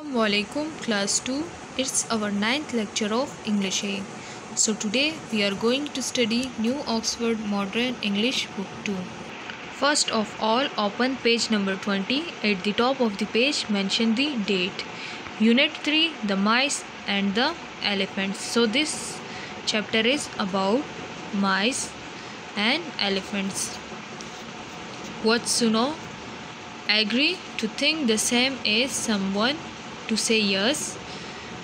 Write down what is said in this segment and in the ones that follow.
Assalamualaikum class 2. It's our ninth lecture of English A. So today we are going to study New Oxford Modern English Book 2. First of all, open page number 20. At the top of the page mention the date. Unit 3, the mice and the elephants. So this chapter is about mice and elephants. What's to know? Agree, to think the same as someone, to say yes.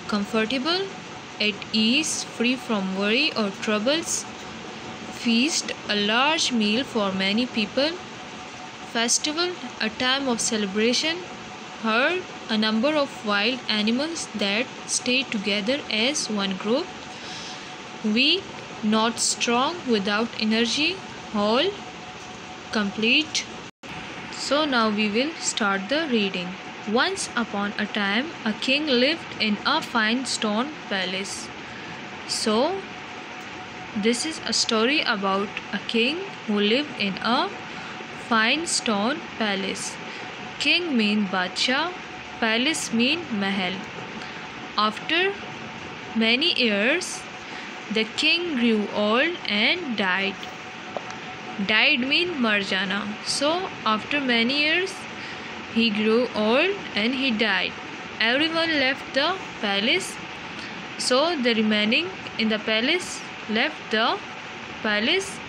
Comfortable, at ease, free from worry or troubles. Feast, a large meal for many people. Festival, a time of celebration. Herd, a number of wild animals that stay together as one group. Weak, not strong, without energy. Whole, complete. So now we will start the reading. Once upon a time, a king lived in a fine stone palace. So this is a story about a king who lived in a fine stone palace. King mean Badshah, palace mean Mahal. After many years, the king grew old and died. Died mean Marjana. So after many years he grew old and he died. Everyone left the palace. So the remaining in the palace left the palace.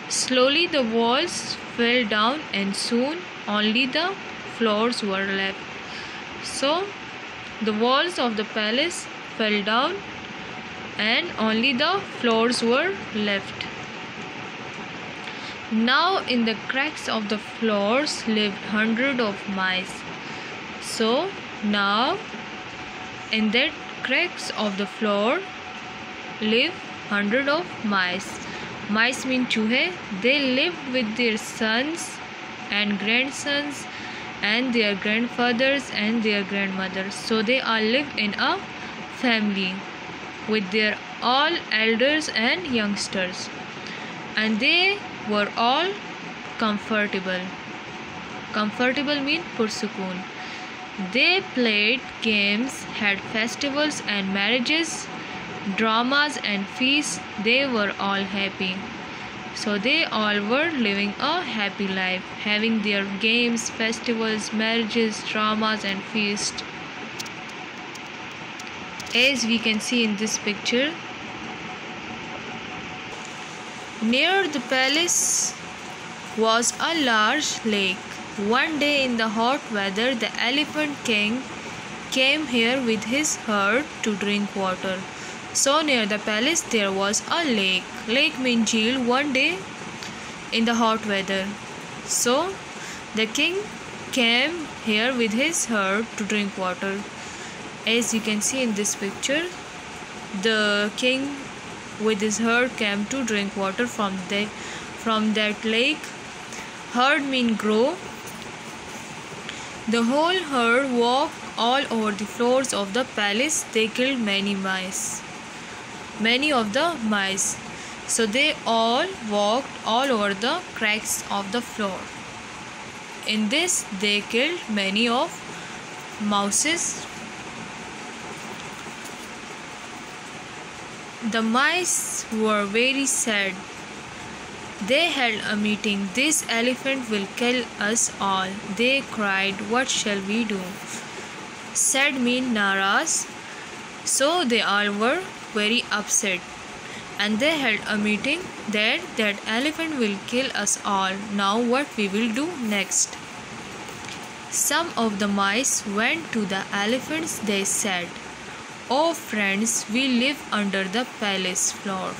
Slowly the walls fell down and soon only the floors were left. So the walls of the palace fell down and only the floors were left. Now in the cracks of the floors lived hundreds of mice. So now in that cracks of the floor live hundreds of mice. Mice mean choohe. They lived with their sons and grandsons and their grandfathers and their grandmothers. So they all live in a family with their all elders and youngsters. And they were all comfortable. Comfortable means pursukoon. They played games, had festivals and marriages, dramas and feasts. They were all happy. So they all were living a happy life, having their games, festivals, marriages, dramas and feasts. As we can see in this picture, near the palace was a large lake. One day in the hot weather, the elephant king came here with his herd to drink water. So near the palace there was a lake. Lake means jheel. One day in the hot weather. So the king came here with his herd to drink water. As you can see in this picture, the king with his herd came to drink water from that lake. Herd mean grow. The whole herd walked all over the floors of the palace. They killed many of the mice. So they all walked all over the cracks of the floor. In this they killed many of mouses. The mice were very sad. They held a meeting. This elephant will kill us all. They cried, what shall we do? Sad mean naraz. So they all were very upset. And they held a meeting that elephant will kill us all. Now what we will do next? Some of the mice went to the elephants. They said, oh friends, we live under the palace floor.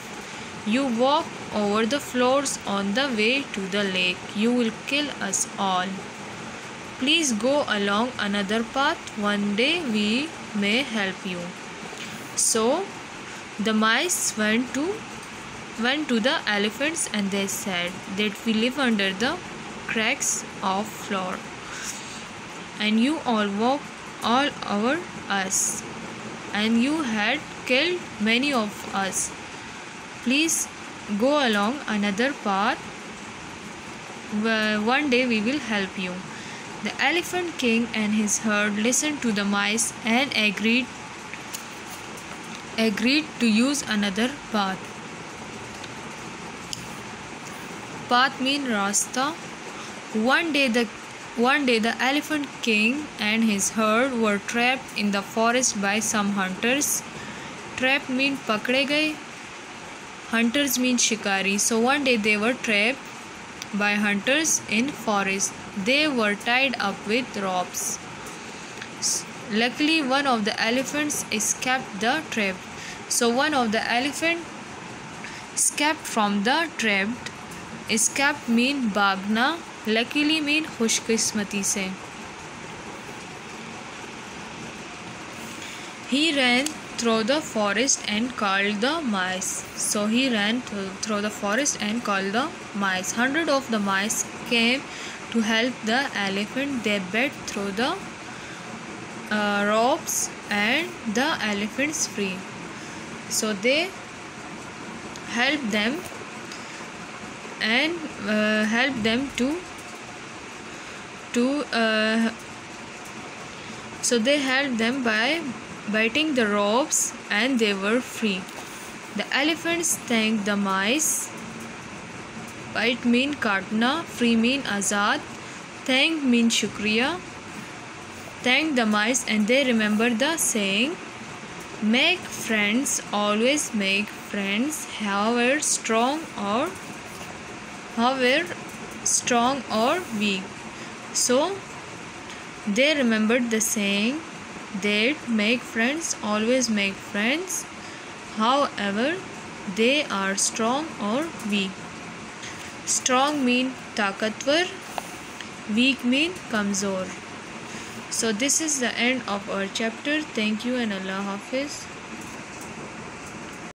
You walk over the floors on the way to the lake. You will kill us all. Please go along another path. One day we may help you. So the mice went to the elephants and they said that we live under the cracks of floor. And you all walk all over us. And you had killed many of us. Please go along another path. One day we will help you. The elephant king and his herd listened to the mice and agreed to use another path. Path means rasta. One day the elephant king and his herd were trapped in the forest by some hunters. Trap means pakde gaye. Hunters mean shikari. So one day they were trapped by hunters in forest. They were tied up with ropes. Luckily, one of the elephants escaped the trap. So one of the elephants escaped from the trap. Escaped mean bhagna. Luckily mean खुशकिस्मती से. He ran through the forest and called the mice. So he ran through the forest and called the mice. Hundreds of the mice came to help the elephant. They bit through the ropes and the elephants free. So they helped them and helped them so they helped them by biting the ropes and they were free. The elephants thanked the mice. Bite mean katna, free mean azad, thank mean shukriya. Thanked the mice and they remembered the saying, make friends, always make friends, however strong or weak. So they remembered the saying that make friends, always make friends, however they are strong or weak. Strong mean takatwar, weak mean kamzor. So this is the end of our chapter. Thank you and Allah Hafiz.